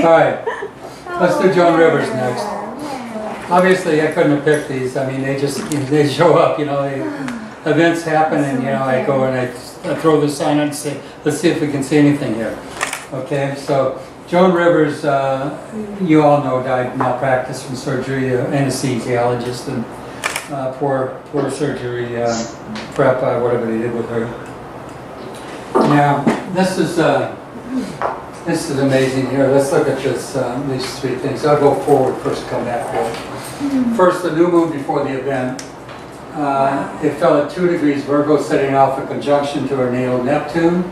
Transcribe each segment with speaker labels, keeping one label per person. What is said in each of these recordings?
Speaker 1: right, let's do Joan Rivers next. Obviously, I couldn't have picked these. I mean, they show up, you know, events happen, and, you know, I go and I throw the sign on and say, let's see if we can see anything here. Okay, so Joan Rivers, you all know, died malpractice from surgery, anesthesiologist, and poor surgery prep, whatever they did with her. Now, this is amazing here. Let's look at this, these three things. I'll go forward first, come back forward. First, the new moon before the event. It fell at 2 degrees Virgo, setting off a conjunction to her natal Neptune.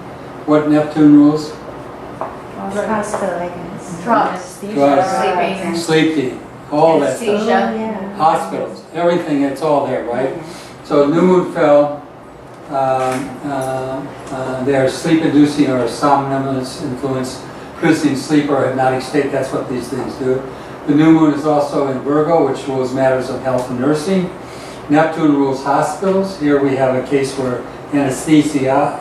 Speaker 1: What Neptune rules?
Speaker 2: Hospital, I guess.
Speaker 3: Drugs.
Speaker 1: Sleeping. All that stuff.
Speaker 2: Yeah.
Speaker 1: Hospitals. Everything, it's all there, right? So new moon fell. They are sleep-inducing or somnolence influence, producing sleep or hypnotic state. That's what these things do. The new moon is also in Virgo, which rules matters of health and nursing. Neptune rules hospitals. Here we have a case where anesthesia,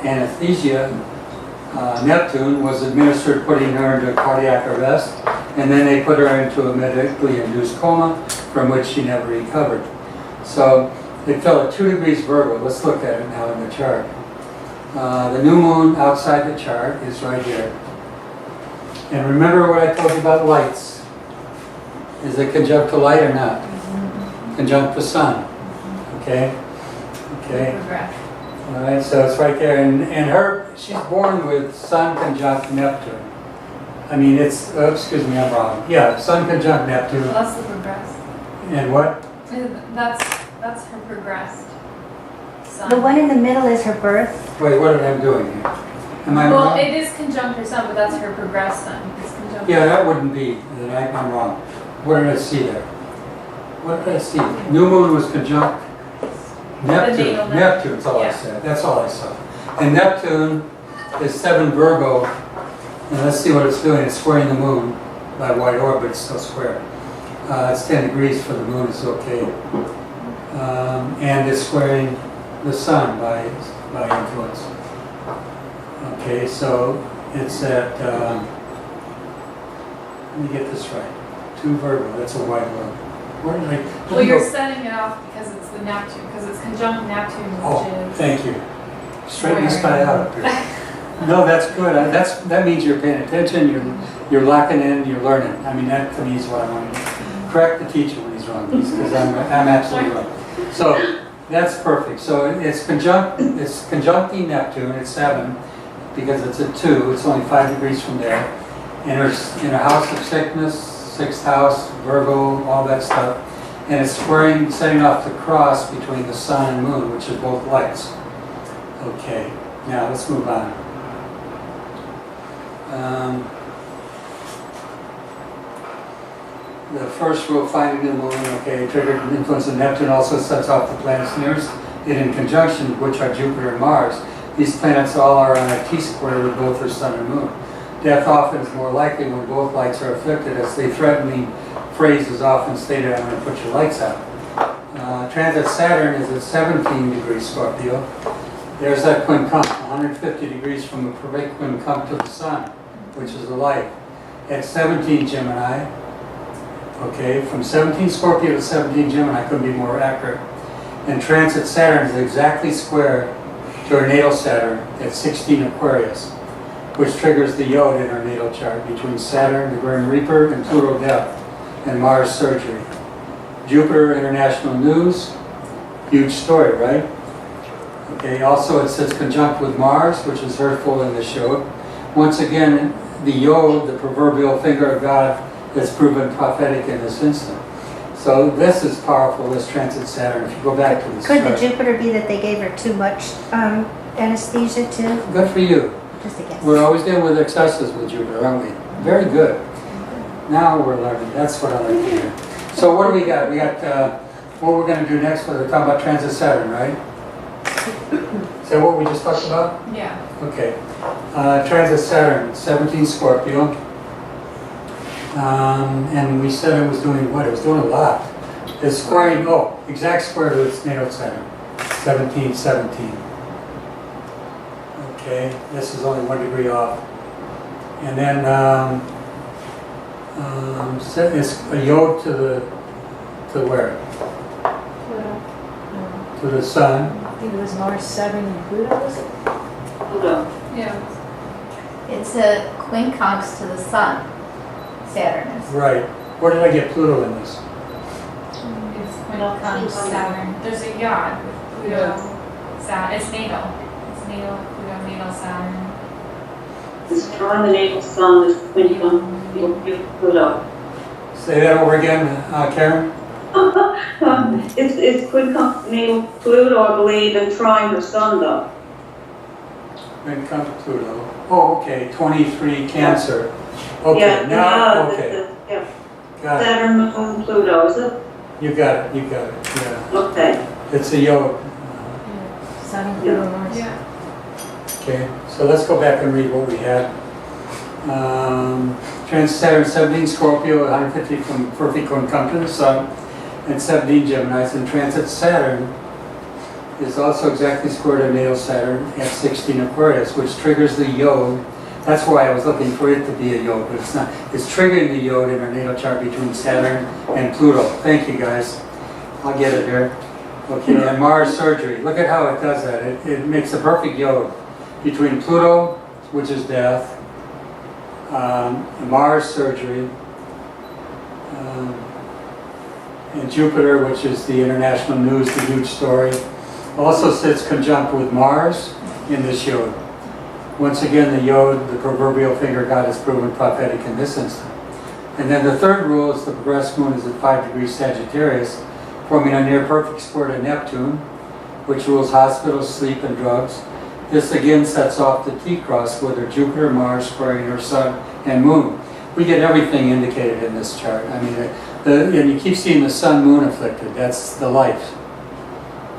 Speaker 1: Neptune was administered, putting her into cardiac arrest, and then they put her into a medically induced coma from which she never recovered. So it fell at 2 degrees Virgo. Let's look at it now in the chart. The new moon outside the chart is right here. And remember what I told you about lights. Is it conjunct to light or not? Conjunct to sun. Okay? Okay. All right, so it's right there. And she's born with sun conjunct Neptune. I mean, it's, excuse me, I'm wrong. Yeah, sun conjunct Neptune.
Speaker 3: Well, that's the progressed.
Speaker 1: And what?
Speaker 3: That's her progressed sun.
Speaker 2: The one in the middle is her birth.
Speaker 1: Wait, what am I doing here? Am I
Speaker 3: Well,
Speaker 1: wrong?
Speaker 3: it is conjunct her sun, but that's her progressed sun. It's conjunct.
Speaker 1: Yeah, that wouldn't be. Then I'm wrong. What did I see there? What did I see? New moon was conjunct Neptune.
Speaker 3: natal
Speaker 1: Neptune's all I
Speaker 3: Yeah.
Speaker 1: said. That's all I saw. And Neptune is 7 Virgo. And let's see what it's doing. It's squaring the moon by wide orbit. It's still square. It's 10 degrees for the moon. It's okay. And it's squaring the sun by influence. Okay, so it's at, let me get this right. 2 Virgo, that's a wide world. Where did I?
Speaker 3: Well, you're setting it off because it's the Neptune, because it's conjunct Neptune, which
Speaker 1: Oh,
Speaker 3: is.
Speaker 1: thank you. Straighten this guy out up here. No, that's good. That means you're paying attention, you're locking in, you're learning. I mean, that to me is what I want to do. Correct the teacher when he's wrong, because I'm absolutely wrong. So that's perfect. So it's conjuncting Neptune at 7, because it's at 2. It's only 5 degrees from there. And it's in a house of sickness, 6th house, Virgo, all that stuff. And it's squaring, setting off the cross between the sun and moon, which is both lights. Okay, now let's move on. The first rule, finding the moon, okay, triggered the influence of Neptune, also sets off the planets nearest it in conjunction, which are Jupiter and Mars. These planets all are on a T-square with both their sun and moon. Death often is more likely when both lights are afflicted, as the threatening phrase is often stated, I'm going to put your lights out. Transit Saturn is at 17 degrees Scorpio. There's that quincunx, 150 degrees from the perfect quincunx to the sun, which is the light. At 17 Gemini, okay, from 17 Scorpio to 17 Gemini, couldn't be more accurate. And transit Saturn is exactly square to her natal Saturn at 16 Aquarius, which triggers the Yod in her natal chart between Saturn, the Grim Reaper, and Pluto death, and Mars surgery. Jupiter international news, huge story, right? Okay, also it sits conjunct with Mars, which is hurtful in the show. Once again, the Yod, the proverbial finger of God, is proven prophetic in this instant. So this is powerful, this transit Saturn. If you go back to this
Speaker 2: Could the
Speaker 1: chart.
Speaker 2: Jupiter be that they gave her too much anesthesia too?
Speaker 1: Good for you.
Speaker 2: Just a guess.
Speaker 1: We're always dealing with excesses with Jupiter, aren't we? Very good. Now we're learning. That's what I like to hear. So what do we got? We got, what we're going to do next, we're talking about transit Saturn, right? Is that what we just talked about?
Speaker 3: Yeah.
Speaker 1: Okay. Transit Saturn, 17 Scorpio. And we said it was doing what? It was doing a lot. It's squaring, exact square to its natal Saturn, 17, 17. Okay, this is only 1 degree off. And then It's a yod to where? To the sun.
Speaker 2: I think it was Mars, Saturn, and Pluto, was it?
Speaker 4: Pluto.
Speaker 3: Yeah.
Speaker 5: It's a quincunx to the sun, Saturn is.
Speaker 1: Right. Where did I get Pluto in this?
Speaker 3: It's
Speaker 5: Quincunx, Saturn.
Speaker 3: There's a yacht with Pluto, Saturn. It's natal. It's natal, Pluto, natal, Saturn.
Speaker 4: It's drawing the natal sun, this quincunx, Pluto.
Speaker 1: Say that over again, Karen.
Speaker 4: It's quincunx natal Pluto, I believe, and trying her sun though.
Speaker 1: When it comes to Pluto. Oh, okay, 23 Cancer. Okay,
Speaker 4: Yeah,
Speaker 1: now, okay.
Speaker 4: Yeah,
Speaker 1: Got it.
Speaker 4: Saturn, Moon, Pluto, is it?
Speaker 1: You got it, yeah.
Speaker 4: Okay.
Speaker 1: It's a yod.
Speaker 2: Saturn, Pluto, Mars.
Speaker 3: Yeah.
Speaker 1: Okay, so let's go back and read what we had. Transit Saturn 17 Scorpio, 150 from perfect conjunct to the Sun, and 17 Gemini. And transit Saturn is also exactly square to natal Saturn at 16 Aquarius, which triggers the yod. That's why I was looking for it to be a yod, but it's not. It's triggering the yod in our natal chart between Saturn and Pluto. Thank you, guys. I'll get it here. Okay, and Mars surgery. Look at how it does that. It makes a perfect yod between Pluto, which is death, Mars surgery, and Jupiter, which is the international news, the huge story, also sits conjunct with Mars in this yod. Once again, the yod, the proverbial finger god, is proven prophetic in this instant. And then the third rule is the progressed moon is at 5 degrees Sagittarius, forming a near perfect square to Neptune, which rules hospitals, sleep, and drugs. This again sets off the T-cross, whether Jupiter, Mars, squaring your sun and moon. We get everything indicated in this chart. I mean, and you keep seeing the sun, moon afflicted. That's the life.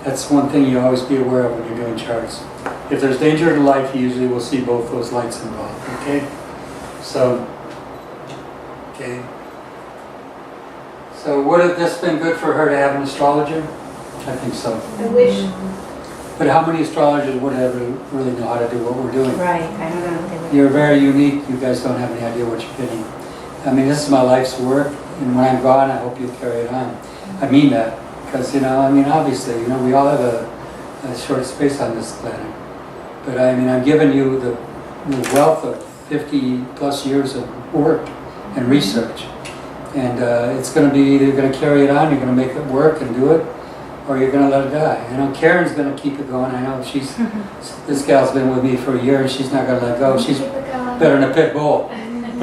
Speaker 1: That's one thing you always be aware of when you're doing charts. If there's danger to life, you usually will see both those lights involved. Okay, so would have this been good for her to have an astrologer? I think so.
Speaker 2: I wish.
Speaker 1: But how many astrologers would ever really know how to do what we're doing?
Speaker 2: Right, I don't know. They would-
Speaker 1: You're very unique. You guys don't have any idea what you're getting. I mean, this is my life's work, and when I'm gone, I hope you'll carry it on. I mean that, because, I mean, obviously, we all have a short space on this planet. But I mean, I'm giving you the wealth of 50 plus years of work and research. And it's going to be either going to carry it on, you're going to make it work and do it, or you're going to let it die. Karen's going to keep it going. I know this gal's been with me for a year and she's not going to let go. She's
Speaker 5: Keep it going.
Speaker 1: better than a pit bull.
Speaker 5: Keep it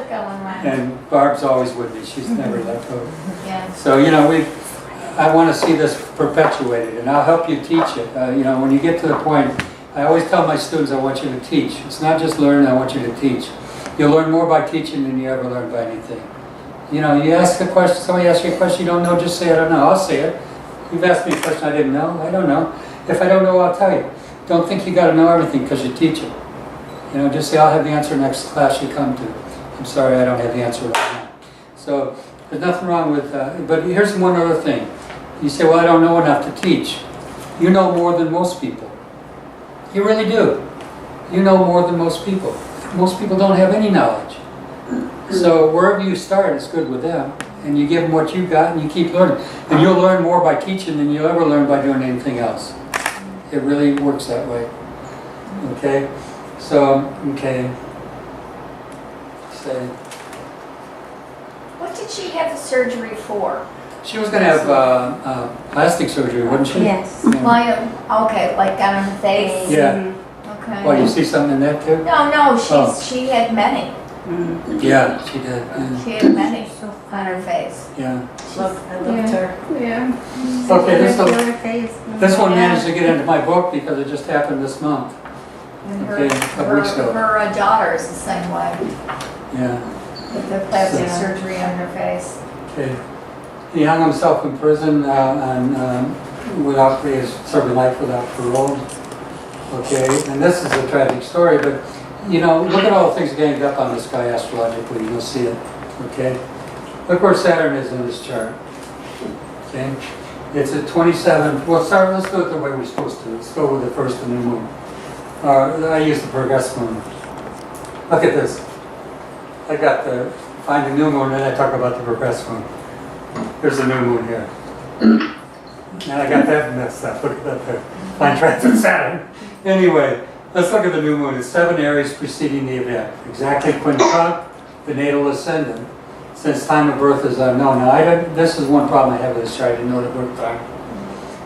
Speaker 5: going, Ryan.
Speaker 1: And Barb's always with me. She's never let go.
Speaker 5: Yeah.
Speaker 1: So, I want to see this perpetuated, and I'll help you teach it. When you get to the point, I always tell my students I want you to teach. It's not just learn, I want you to teach. You'll learn more by teaching than you ever learn by anything. You ask a question, somebody asks you a question you don't know, just say, I don't know. I'll say it. You've asked me a question I didn't know, I don't know. If I don't know, I'll tell you. Don't think you got to know everything because you teach it. Just say, I'll have the answer next class you come to. I'm sorry, I don't have the answer right now. So, there's nothing wrong with but here's one other thing. You say, well, I don't know enough to teach. You know more than most people. You really do. You know more than most people. Most people don't have any knowledge. So wherever you start, it's good with them. And you give them what you got and you keep learning. And you'll learn more by teaching than you'll ever learn by doing anything else. It really works that way. Okay? So, Say.
Speaker 5: What did she have the surgery for?
Speaker 1: She was going to have plastic surgery, wouldn't she?
Speaker 2: Yes.
Speaker 1: Yeah.
Speaker 5: Okay, like on her face?
Speaker 1: Yeah.
Speaker 5: Okay.
Speaker 1: Well, you see something in that too?
Speaker 5: No,
Speaker 1: Oh.
Speaker 5: she had many.
Speaker 1: Yeah, she did. Yeah.
Speaker 5: She had many on her face.
Speaker 1: Yeah.
Speaker 2: Look, I loved her.
Speaker 3: Yeah.
Speaker 1: Okay,
Speaker 2: Her face.
Speaker 1: this one managed to get into my book because it just happened this month.
Speaker 5: And
Speaker 1: Okay, a couple weeks ago.
Speaker 5: her daughter is the same way,
Speaker 1: Yeah.
Speaker 5: with the plastic
Speaker 2: So-
Speaker 5: surgery on her face.
Speaker 1: Okay. He hung himself in prison without serving life without parole. Okay, and this is a tragic story, but look at all the things ganged up on this guy astrologically. You'll see it. Okay, look where Saturn is in this chart. Okay, it's at 27. Well, let's do it the way we're supposed to. Let's go with the first and new moon. I use the progressed moon. Look at this. I got the find the new moon, and then I talk about the progressed moon. There's the new moon here. And I got that messed up. Look at that there. Fine transit Saturn. Anyway, let's look at the new moon. It's 7 Aries preceding the event. Exactly quincunx, the natal ascendant. Since time of birth is unknown. Now, this is one problem I have with this chart. I didn't know the birth time.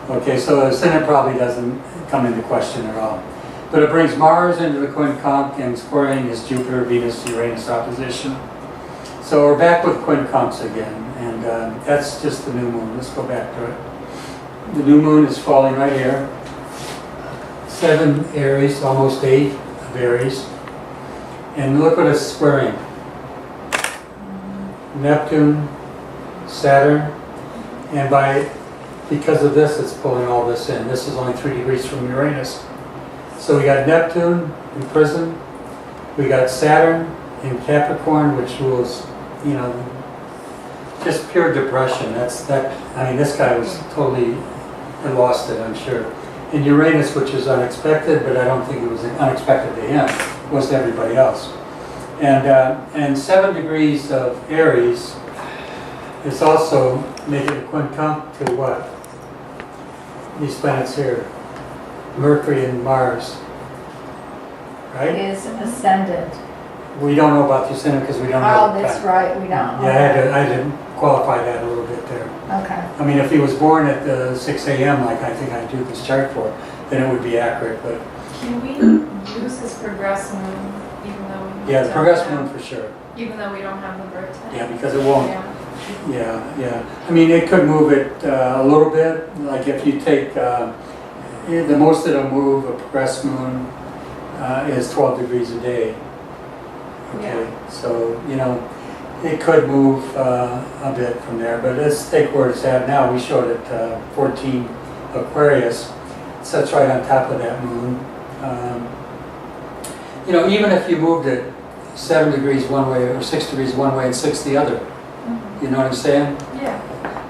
Speaker 1: Okay, so the ascendant probably doesn't come into question at all. But it brings Mars into the quincunx and squaring his Jupiter, Venus, Uranus opposition. So we're back with quincunx again, and that's just the new moon. Let's go back to it. The new moon is falling right here. 7 Aries, almost 8 of Aries. And look what it's squaring. Neptune, Saturn, and because of this, it's pulling all this in. This is only 3 degrees from Uranus. So we got Neptune in prison. We got Saturn in Capricorn, which rules, just pure depression. I mean, this guy was totally lost it, I'm sure. And Uranus, which is unexpected, but I don't think it was unexpected to him. It was to everybody else. And 7 degrees of Aries is also making a quincunx to what? These planets here, Mercury and Mars, right?
Speaker 5: Is ascendant.
Speaker 1: We don't know about the ascendant because we don't know.
Speaker 5: Oh, that's right, we don't.
Speaker 1: Yeah, I had to qualify that a little bit there.
Speaker 5: Okay.
Speaker 1: I mean, if he was born at 6 a.m., like I think I do this chart for, then it would be accurate, but
Speaker 3: Can we use his progressed moon even though we
Speaker 1: yeah, the
Speaker 3: don't
Speaker 1: progressed
Speaker 3: have-
Speaker 1: moon for sure.
Speaker 3: Even though we don't have the birth time?
Speaker 1: Yeah, because it won't.
Speaker 3: Yeah.
Speaker 1: Yeah. I mean, it could move it a little bit. Like if you take the most it'll move a progressed moon is 12 degrees a day. Okay, so it could move a bit from there, but let's take where it's at now. We showed it 14 Aquarius. It sits right on top of that moon. Even if you moved it 7 degrees one way or 6 degrees one way and 6 the other, you know what I'm saying?
Speaker 3: Yeah.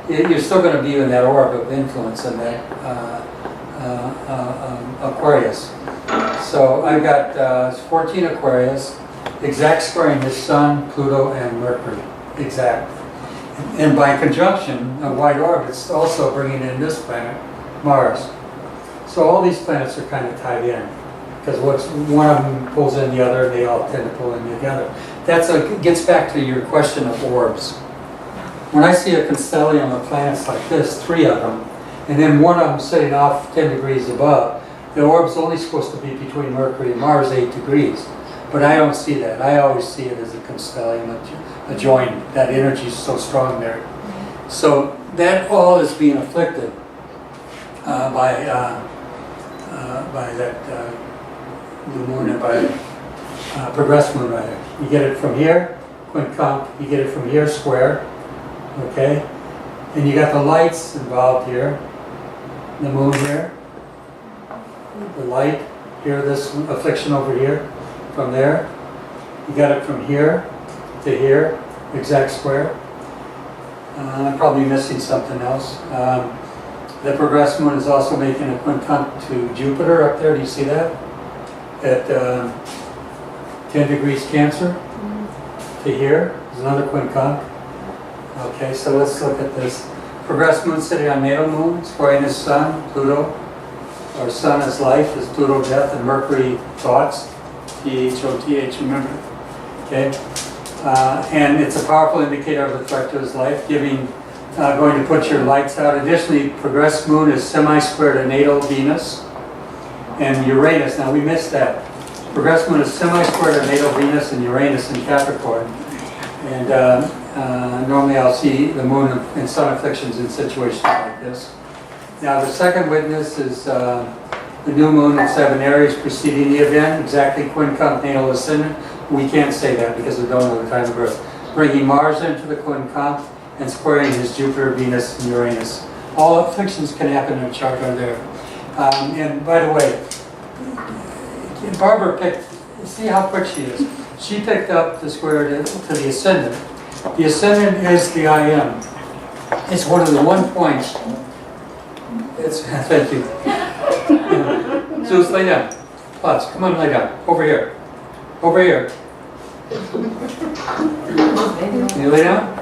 Speaker 1: You're still going to be in that orb of influence in that Aquarius. So I've got 14 Aquarius, exact squaring his Sun, Pluto, and Mercury. Exact. And by conjunction, a wide orb, it's also bringing in this planet, Mars. So all these planets are kind of tied in. Because one of them pulls in the other, they all tend to pull in together. Gets back to your question of orbs. When I see a constellium of planets like this, 3 of them, and then one of them sitting off 10 degrees above, the orb's only supposed to be between Mercury and Mars 8 degrees. But I don't see that. I always see it as a constellium, a joint. That energy is so strong there. So that all is being afflicted by that new moon and by progressed moon rather. You get it from here, quincunx. You get it from here, square. Okay, and you got the lights involved here. The moon here, the light here. This affliction over here. From there, you got it from here to here, exact square. I'm probably missing something else. The progressed moon is also making a quincunx to Jupiter up there. Do you see that? At 10 degrees Cancer to here is another quincunx. Okay, so let's look at this. Progressed moon sitting on natal moon, squaring his Sun, Pluto. Our Sun is life, is Pluto death, and Mercury thoughts. T-H-O-T-H, remember? Okay, and it's a powerful indicator of the threat to his life, going to put your lights out. Additionally, progressed moon is semi-square to natal Venus and Uranus. Now we missed that. Progressed moon is semi-square to natal Venus and Uranus in Capricorn. And normally I'll see the moon and sun afflictions in situations like this. Now the second witness is the new moon at 7 Aries preceding the event, exactly quincunx natal ascendant. We can't say that because we don't know the time of birth. Bringing Mars into the quincunx and squaring his Jupiter, Venus, and Uranus. All afflictions can happen in a chart right there. And by the way, Barbara picked, see how quick she is. She picked up the square to the ascendant. The ascendant is the IM. It's one of the 1 points. Thank you. Zeus, lay down. Plots, come on, lay down. Over here. Over here. Can you lay down?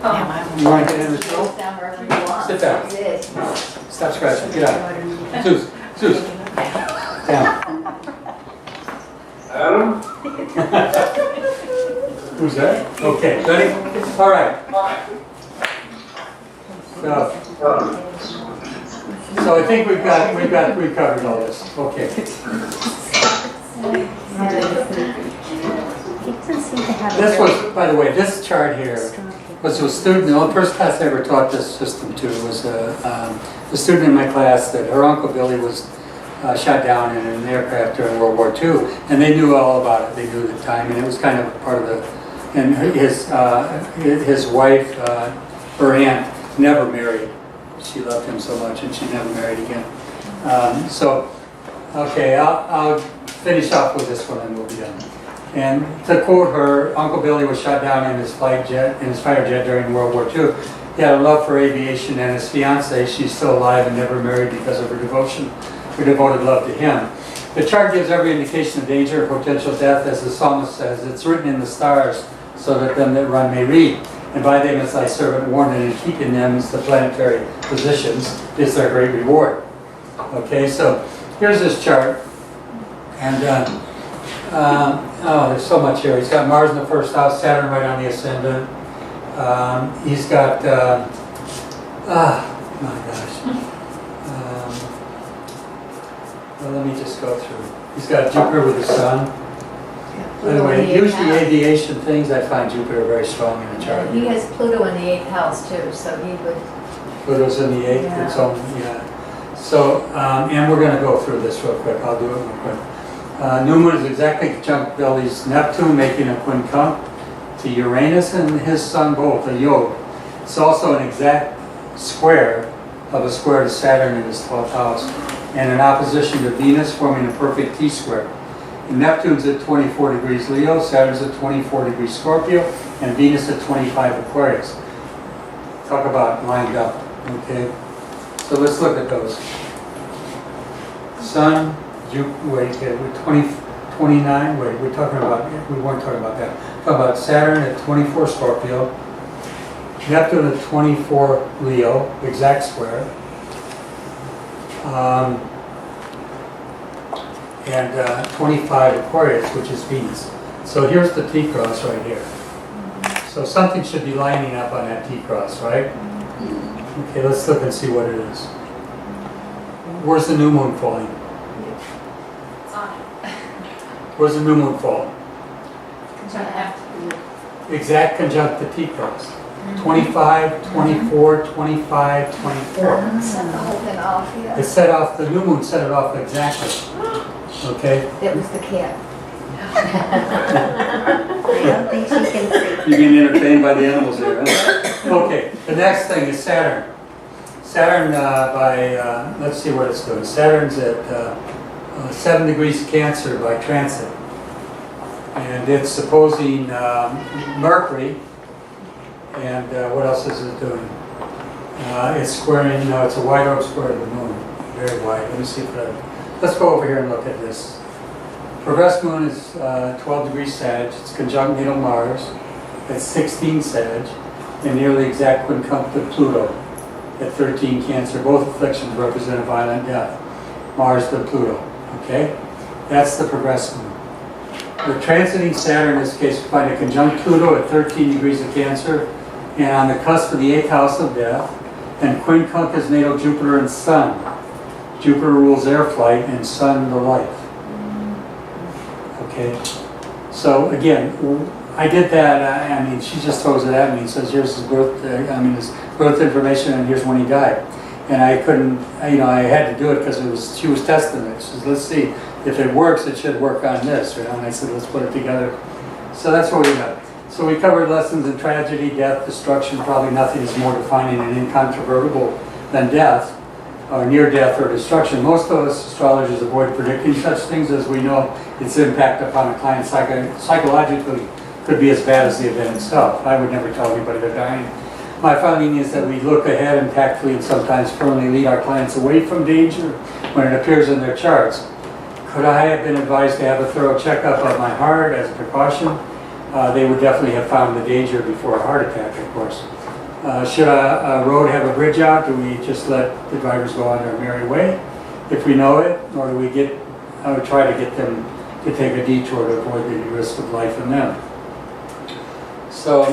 Speaker 3: Oh,
Speaker 1: You want to get in the show?
Speaker 5: Down wherever you want.
Speaker 1: Sit down.
Speaker 5: It is.
Speaker 1: Stop scratching. Get out. Zeus. Zeus. Down.
Speaker 6: Adam?
Speaker 1: Who's that? Okay, ready? All right. So I think we've covered all this. Okay.
Speaker 2: He doesn't seem to have a
Speaker 1: This
Speaker 2: very
Speaker 1: was, by the way, this chart here
Speaker 2: strong
Speaker 1: was a student, the only first class I ever taught this system to was a student in my class that her uncle Billy was shot down in an aircraft during World War II, and they knew all about it. They knew the time, and it was kind of part of the, and his wife, her aunt, never married. She loved him so much, and she never married again. Okay, I'll finish off with this one and we'll be done. And to quote her, Uncle Billy was shot down in his fighter jet during World War II. He had a love for aviation, and his fiancée, she's still alive and never married because of her devotion, her devoted love to him. The chart gives every indication of danger or potential death, as the psalmist says. It's written in the stars so that them that run may read. And by them is thy servant warned, and in keeping them is the planetary positions is their great reward. Okay, so here's this chart. And oh, there's so much here. He's got Mars in the first house, Saturn right on the ascendant. He's got, my gosh. Well, let me just go through. He's got Jupiter with the Sun. By the way, usually aviation things, I find Jupiter very strong in the chart.
Speaker 5: He has Pluto in the 8th house too, so he would.
Speaker 1: Pluto's in the 8th,
Speaker 5: Yeah.
Speaker 1: its own, yeah. So, and we're going to go through this real quick. I'll do it real quick. New moon is exactly conjunct Billy's Neptune, making a quincunx to Uranus and his Sun both, a yoke. It's also an exact square of a square to Saturn in his 12th house, and an opposition to Venus, forming a perfect T-square. Neptune's at 24 degrees Leo, Saturn's at 24 degrees Scorpio, and Venus at 25 Aquarius. Talk about lined up, okay? So let's look at those. Sun, wait, we're 29, wait, we weren't talking about that. Talking about Saturn at 24 Scorpio, Neptune at 24 Leo, exact square. And 25 Aquarius, which is Venus. So here's the T-cross right here. So something should be lining up on that T-cross, right? Okay, let's look and see what it is. Where's the new moon falling?
Speaker 3: it's on it.
Speaker 1: Where's the new moon fall?
Speaker 3: Conjunct
Speaker 1: Exact conjunct the T-cross. 25, 24, 25, 24.
Speaker 5: Set the whole thing off,
Speaker 1: It
Speaker 5: yeah.
Speaker 1: set off, the new moon set it off exactly. Okay?
Speaker 5: It was the cat.
Speaker 2: I don't think she can see.
Speaker 1: You're getting entertained by the animals there, huh? Okay, the next thing is Saturn. Saturn let's see what it's doing. Saturn's at 7 degrees Cancer by transit. And it's opposing Mercury. And what else is it doing? It's squaring, no, it's a wide orb square to the moon. Very wide. Let me see if let's go over here and look at this. Progress moon is 12 degrees Sag. It's conjunct natal Mars. It's 16 Sag. And nearly exact quincunx to Pluto at 13 Cancer. Both afflictions represent a violent death. Mars to Pluto. Okay? That's the progress moon. The transiting Saturn in this case, we find a conjunct Pluto at 13 degrees of Cancer and on the cusp of the 8th house of death. And quincunx is natal Jupiter and Sun. Jupiter rules air flight and Sun the life. Okay, so again, I did that. I mean, she just throws it at me and says, "Here's his birth. His birth information, and here's when he died." And I couldn't, I had to do it because she was testing it. She says, "Let's see if it works. It should work on this." And I said, "Let's put it together." So that's what we got. So we covered lessons in tragedy, death, destruction. Probably nothing is more defining and incontrovertible than death, or near death or destruction. Most of us astrologers avoid predicting such things, as we know its impact upon a client psychologically could be as bad as the event itself. I would never tell anybody they're dying. My finding is that we look ahead and tactfully and sometimes firmly lead our clients away from danger when it appears in their charts. Could I have been advised to have a thorough checkup of my heart as a precaution? they would definitely have found the danger before a heart attack, of course. Should a road have a bridge out, do we just let the drivers go on their merry way if we know it? Or do we I would try to get them to take a detour to avoid the risk of life in them. So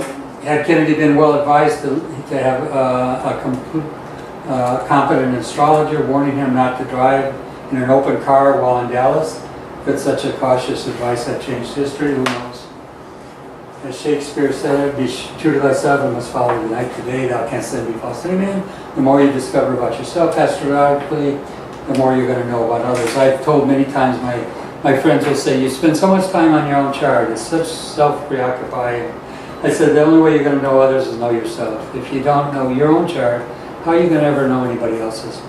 Speaker 1: had Kennedy been well advised to have a competent astrologer warning him not to drive in an open car while in Dallas, could such a cautious advice have changed history? Who knows? As Shakespeare said, be true to thyself and must follow the night today, thou canst then be false to any man. The more you discover about yourself astrologically, the more you're going to know about others. I've told many times, my friends will say, you spend so much time on your own chart, it's such self-preoccupying. I said, the only way you're going to know others is know yourself. If you don't know your own chart, how are you going to ever know anybody else's?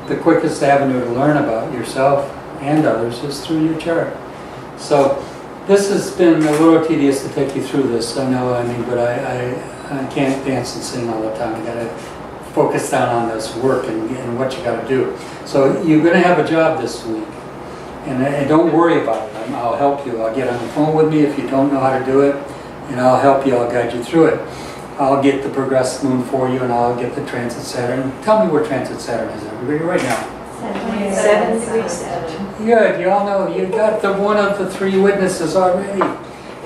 Speaker 1: The quickest avenue to learn about yourself and others is through your chart. So this has been a little tedious to take you through this, I know, but I can't dance and sing all the time. I got to focus down on this work and what you got to do. So you're going to have a job this week, and don't worry about it. I'll help you. I'll get on the phone with me if you don't know how to do it, and I'll help you. I'll guide you through it. I'll get the progressed moon for you, and I'll get the transit Saturn. Tell me where transit Saturn is, everybody, right now.
Speaker 5: 7 degrees 7.
Speaker 1: Good, you all know. You got one of the 3 witnesses already.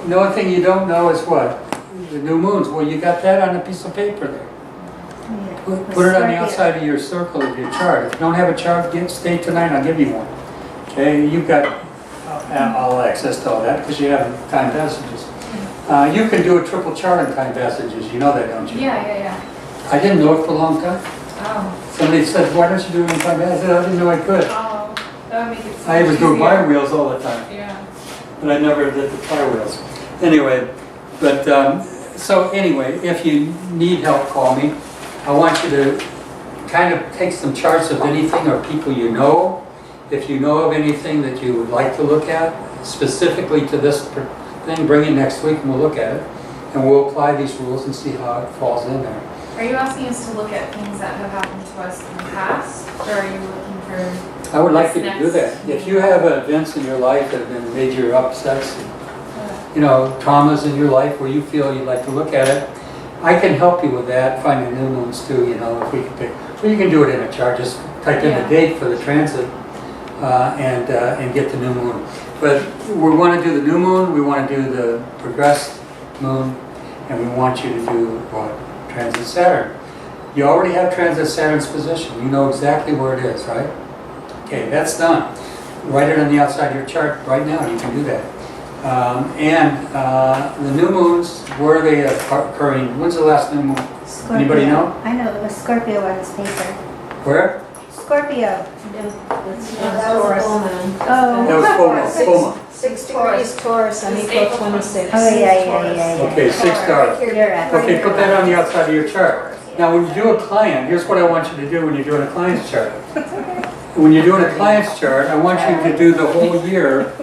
Speaker 1: The only thing you don't know is what? The new moons. Well, you got that on a piece of paper there. Put it on the outside of your circle of your chart. If you don't have a chart, stay tonight, I'll give you one. Okay, you've got all access to all that because you have time passages. You can do a triple chart on time passages. You know that, don't you?
Speaker 3: Yeah.
Speaker 1: I didn't know it for a long time.
Speaker 3: Oh.
Speaker 1: Somebody said, why don't you do it on time passages? I didn't know I could.
Speaker 3: Oh, that would make it so
Speaker 1: I was doing
Speaker 3: easier.
Speaker 1: bar wheels all the time,
Speaker 3: Yeah.
Speaker 1: but I never did the car wheels. Anyway, so anyway, if you need help, call me. I want you to kind of take some charts of anything or people you know. If you know of anything that you would like to look at, specifically to this thing, bring it next week and we'll look at it. And we'll apply these rules and see how it falls in there.
Speaker 3: Are you asking us to look at things that have happened to us in the past, or are you looking for?
Speaker 1: I would like you to do that. If you have events in your life that have been major upsets, traumas in your life where you feel you'd like to look at it, I can help you with that, find the new moons too, if we can pick. Or you can do it in a chart, just type in the date for the transit and get the new moon. But we want to do the new moon, we want to do the progressed moon, and we want you to do what? Transit Saturn. You already have transit Saturn's position. You know exactly where it is, right? Okay, that's done. Write it on the outside of your chart right now. You can do that. The new moons, where are they occurring? When's the last new moon?
Speaker 2: Scorpio.
Speaker 1: Anybody know?
Speaker 2: I know, it was Scorpio on this paper.
Speaker 1: Where?
Speaker 2: Scorpio.
Speaker 5: That was a full moon.
Speaker 2: Oh.
Speaker 1: That was full moon.
Speaker 6: 6 degrees Taurus on
Speaker 3: This
Speaker 6: April
Speaker 3: April
Speaker 6: 26th.
Speaker 2: Oh, yeah.
Speaker 1: Okay, 6 stars.
Speaker 2: You're right.
Speaker 1: Okay, put that on the outside of your chart. Now, when you do a client, here's what I want you to do when you're doing a client's chart. When you're doing a client's chart, I want you to do the whole year,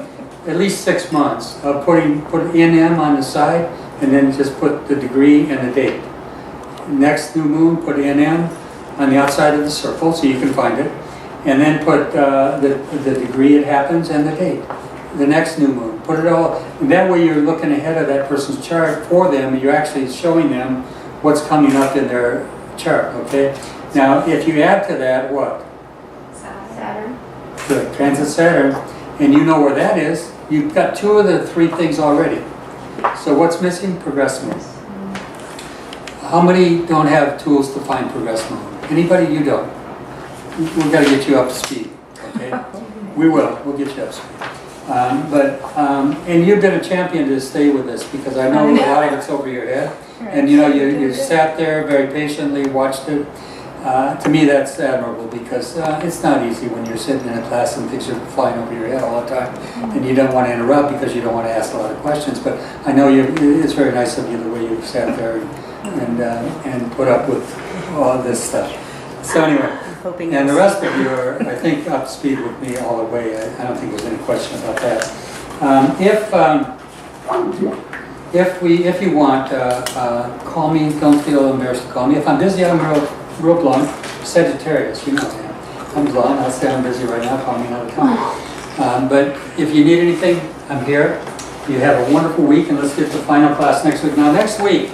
Speaker 1: at least 6 months, of put NM on the side, and then just put the degree and the date. Next new moon, put NM on the outside of the circle so you can find it, and then put the degree it happens and the date. The next new moon, put it all, and that way you're looking ahead of that person's chart for them, and you're actually showing them what's coming up in their chart, okay? Now, if you add to that, what?
Speaker 5: Saturn.
Speaker 1: The transit Saturn, and you know where that is, you've got 2 of the 3 things already. So what's missing? Progressed moon. How many don't have tools to find progressed moon? Anybody? You don't. We've got to get you up to speed, okay? We will. We'll get you up to speed. And you've been a champion to stay with this because I know a lot of it's over your head. And you sat there very patiently, watched it. To me, that's admirable because it's not easy when you're sitting in a class and things are flying over your head all the time, and you don't want to interrupt because you don't want to ask a lot of questions. But I know it's very nice of you the way you've sat there and put up with all this stuff. So anyway, and the rest of you are, I think, up to speed with me all the way. I don't think there's any question about that. If you want, call me. Don't feel embarrassed to call me. If I'm busy, I'm real blunt. Sagittarius, you know that. I'm blunt. I'll say I'm busy right now. Call me another time. But if you need anything, I'm here. You have a wonderful week, and let's get the final class next week. Now, next week,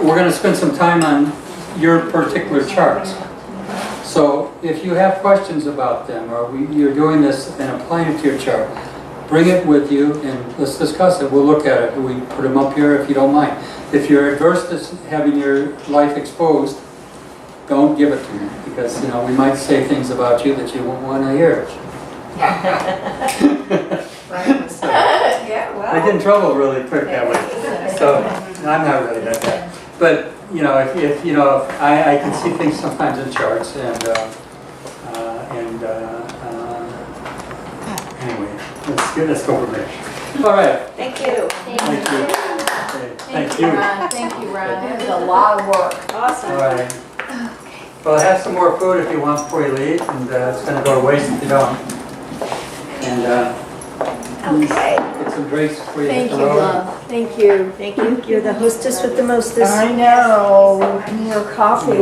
Speaker 1: we're going to spend some time on your particular charts. So if you have questions about them, or you're doing this and applying it to your chart, bring it with you and let's discuss it. We'll look at it. We put them up here if you don't mind. If you're adverse to having your life exposed, don't give it to me, because we might say things about you that you won't want to hear.
Speaker 5: Yeah,
Speaker 1: I get in trouble really quick that way. So I'm not really that bad. But if I can see things sometimes in charts, and anyway, let's go from there. All right.
Speaker 6: Thank you.
Speaker 1: Thank you. Okay, thank you.
Speaker 5: Ron. Thank you, Ron. It was a lot of work.
Speaker 6: Awesome.
Speaker 1: All right. Well, have some more food if you want before you leave, and it's going to go to waste if you don't. And
Speaker 6: Okay.
Speaker 1: get some drinks for you.
Speaker 5: Thank
Speaker 1: at
Speaker 5: you,
Speaker 1: the road.
Speaker 5: love.
Speaker 6: Thank you. Thank you. You're the hostess with the mostest.
Speaker 5: I know. Your coffee